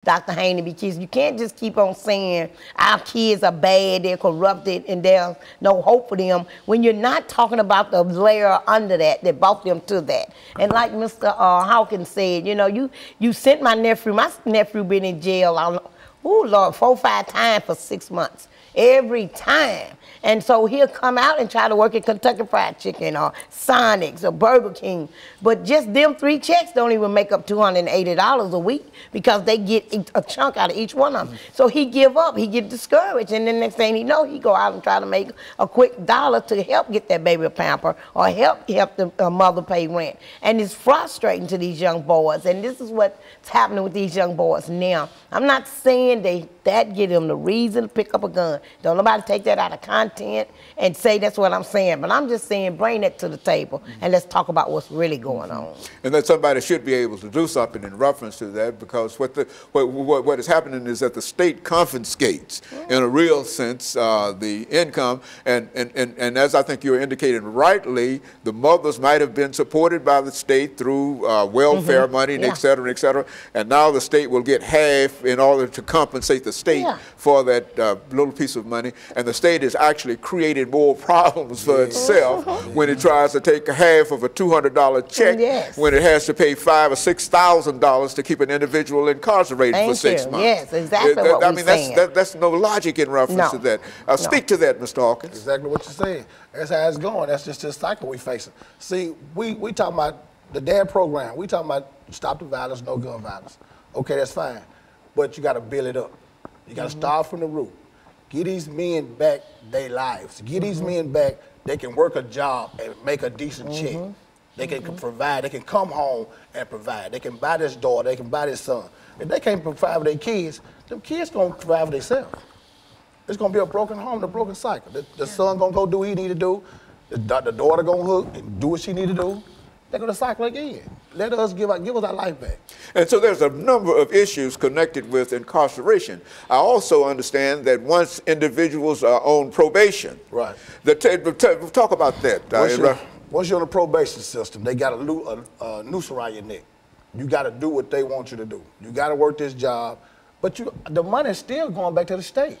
Dr. Haney, because you can't just keep on saying our kids are bad, they're corrupted, and there's no hope for them when you're not talking about the layer under that brought them to that. And like Mr. Hawkins said, you know, you sent my nephew been in jail, oh Lord, 4 or 5 times for 6 months. Every time. And so he'll come out and try to work at Kentucky Fried Chicken or Sonic's or Burger King. But just them 3 checks don't even make up $280 a week because they get a chunk out of each one of them. So he give up, he get discouraged, and then next thing he know, he go out and try to make a quick dollar to help get that baby a pamper or help the mother pay rent. And it's frustrating to these young boys, and this is what's happening with these young boys now. I'm not saying that give them the reason to pick up a gun. Don't nobody take that out of content and say that's what I'm saying, but I'm just saying bring that to the table and let's talk about what's really going on. And that somebody should be able to do something in reference to that, because what is happening is that the state confiscates, in a real sense, the income, and as I think you're indicating rightly, the mothers might have been supported by the state through welfare money, and et cetera, and now the state will get half in order to compensate the state for that little piece of money, and the state is actually creating more problems for itself when it tries to take half of a $200 check when it has to pay $5,000 or $6,000 to keep an individual incarcerated for 6 months. Yes, exactly what we're saying. That's no logic in reference to that. Speak to that, Mr. Hawkins. Exactly what you're saying. That's how it's going. That's just the cycle we facing. See, we talking about the DAD program. We talking about stop the violence, no gun violence. Okay, that's fine, but you got to build it up. You got to start from the root. Get these men back their lives. Get these men back. They can work a job and make a decent check. They can provide. They can come home and provide. They can buy this daughter. They can buy this son. If they can't provide for their kids, them kids gonna provide for themselves. It's gonna be a broken home, a broken cycle. The son gonna go do what he need to do. The daughter gonna hook and do what she need to do. They're gonna cycle again. Let us give us our life back. And so there's a number of issues connected with incarceration. I also understand that once individuals are on probation, right? Talk about that. Once you're on a probation system, they got a noose around your neck. You got to do what they want you to do. You got to work this job, but the money's still going back to the state.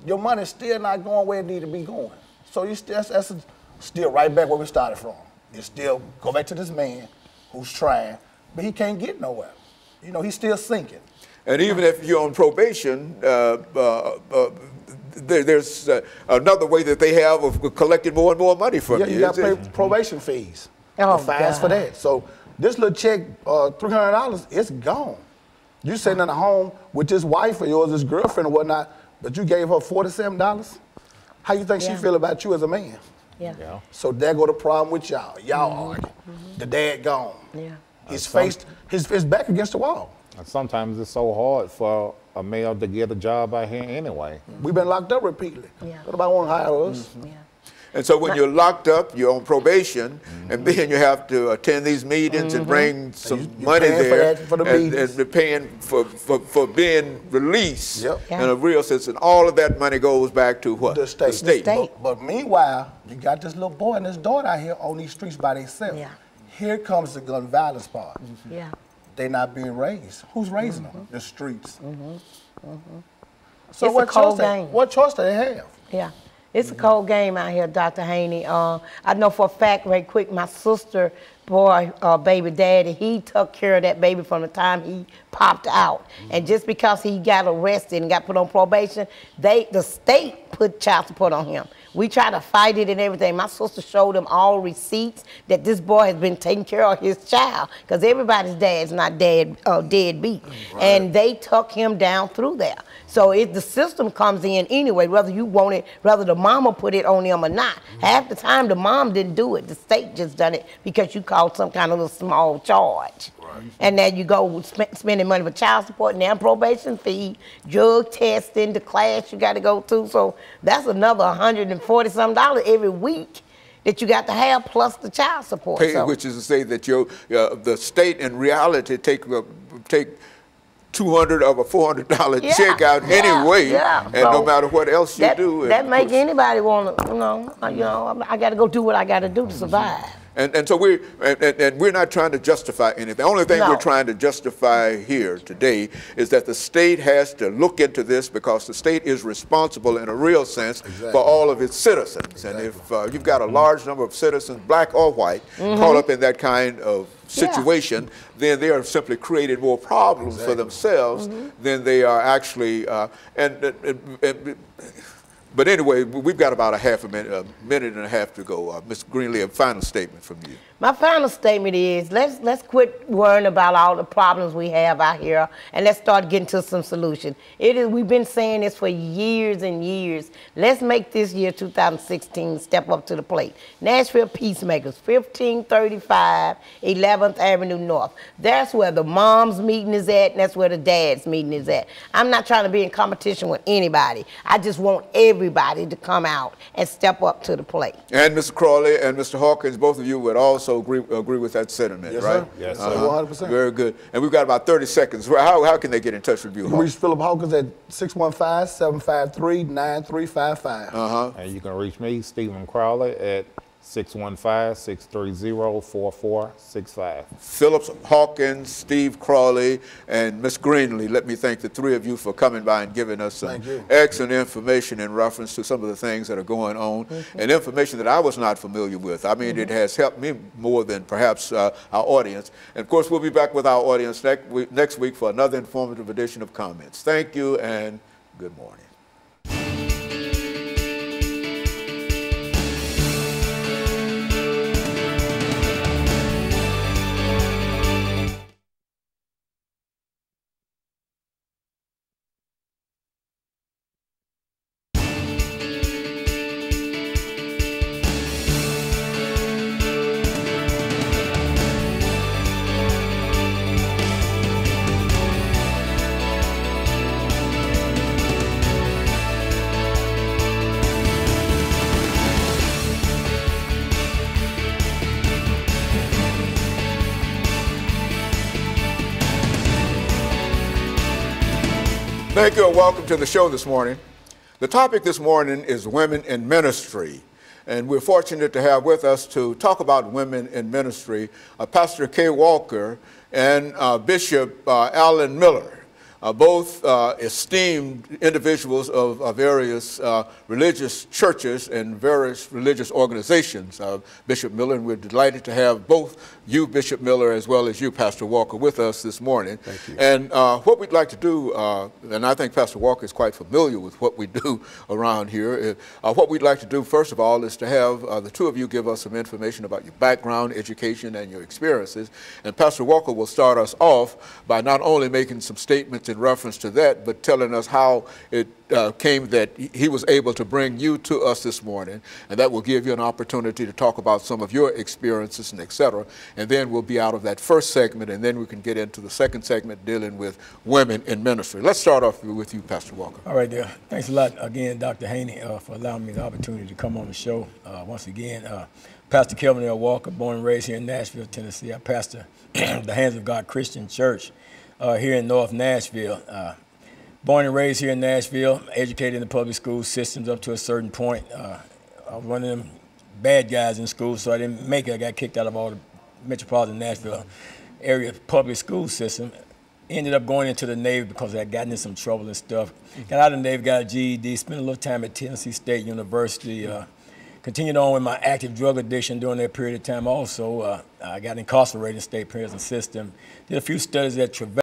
Your money's still not going where it need to be going. So that's still right back where we started from. You still go back to this man who's trying, but he can't get nowhere. You know, he's still sinking. And even if you're on probation, there's another way that they have of collecting more and more money from you. You got to pay probation fees. Fines for that. So this little check, $300, it's gone. You sitting in a home with this wife or yours, this girlfriend or whatnot, but you gave her $47. How you think she feel about you as a man? So there go the problem with y'all. Y'all argue. The dad gone. His back against the wall. And sometimes it's so hard for a male to get a job out here anyway. We've been locked up repeatedly. Nobody want to hire us. And so when you're locked up, you're on probation, and then you have to attend these meetings and bring some money there, and paying for being released in a real sense. And all of that money goes back to what? The state. But meanwhile, you got this little boy and this daughter out here on these streets by themselves. Here comes the gun violence part. They're not being raised. Who's raising them? The streets. So what choice do they have? It's a cold game out here, Dr. Haney. I know for a fact, right quick, my sister, baby daddy, he took care of that baby from the time he popped out. And just because he got arrested and got put on probation, the state put child support on him. We tried to fight it and everything. My sister showed him all receipts that this boy has been taking care of his child, because everybody's dad's not deadbeat. And they took him down through there. So the system comes in anyway, whether you want it, whether the mama put it on him or not. Half the time the mom didn't do it. The state just done it because you called some kind of little small charge. And then you go spending money for child support, now probation fee, drug testing, the class you got to go to. So that's another $140-something every week that you got to have, plus the child support. Which is to say that the state in reality take $200 of a $400 check out anyway, and so no matter what else you do. That make anybody want to, I got to go do what I got to do to survive. And so we're not trying to justify anything. The only thing we're trying to justify here today is that the state has to look into this because the state is responsible in a real sense for all of its citizens. And if you've got a large number of citizens, black or white, caught up in that kind of situation, then they are simply creating more problems for themselves than they are actually, but anyway, we've got about a minute and a half to go. Ms. Greenlee, a final statement from you. My final statement is let's quit worrying about all the problems we have out here and let's start getting to some solution. We've been saying this for years and years. Let's make this year 2016 step up to the plate. Nashville Peacemakers, 1535 11th Avenue North. That's where the mom's meeting is at and that's where the dad's meeting is at. I'm not trying to be in competition with anybody. I just want everybody to come out and step up to the plate. And Mr. Crawley and Mr. Hawkins, both of you would also agree with that sentiment, yes, right? Sir. Yes, sir. 100%. Very good. And we've got about 30 seconds. How can they get in touch with you? You can reach Philip Hawkins at 615-753-9355. And you can reach me, Stephen Crowley, at 615-630-4465. Phillips, Hawkins, Steve Crawley, and Ms. Greenlee, let me thank the three of you for coming by and giving us some excellent information in reference to some of the things that are going on and information that I was not familiar with. I mean, it has helped me more than perhaps our audience. And of course, we'll be back with our audience next week for another informative edition of Comments. Thank you and good morning. Thank you and welcome to the show this morning. The topic this morning is women in ministry. And we're fortunate to have with us to talk about women in ministry, Pastor Kay Walker and Bishop Alan Miller. Both esteemed individuals of various religious churches and various religious organizations. Bishop Miller, and we're delighted to have both you, Bishop Miller, as well as you, Pastor Walker, with us this morning. Thank you. And what we'd like to do, and I think Pastor Walker is quite familiar with what we do around here, what we'd like to do, first of all, is to have the two of you give us some information about your background, education, and your experiences. And Pastor Walker will start us off by not only making some statements in reference to that, but telling us how it came that he was able to bring you to us this morning, and that will give you an opportunity to talk about some of your experiences and et cetera. And then we'll be out of that first segment, and then we can get into the second segment dealing with women in ministry. Let's start off with you, Pastor Walker. All right, there. Thanks a lot again, Dr. Haney, for allowing me the opportunity to come on the show. Once again, Pastor Kelvin L. Walker, born and raised here in Nashville, Tennessee. I pastor the Hands of God Christian Church here in North Nashville. Born and raised here in Nashville, educated in the public school systems up to a certain point. I was one of them bad guys in school, so I didn't make it. I got kicked out of all the metropolitan Nashville area public school system. Ended up going into the Navy because I had gotten in some trouble and stuff. Got out of the Navy, got a GED, spent a little time at Tennessee State University. Continued on with my active drug addiction during that period of time also. I got incarcerated in the state prison system. Did a few studies at Travail.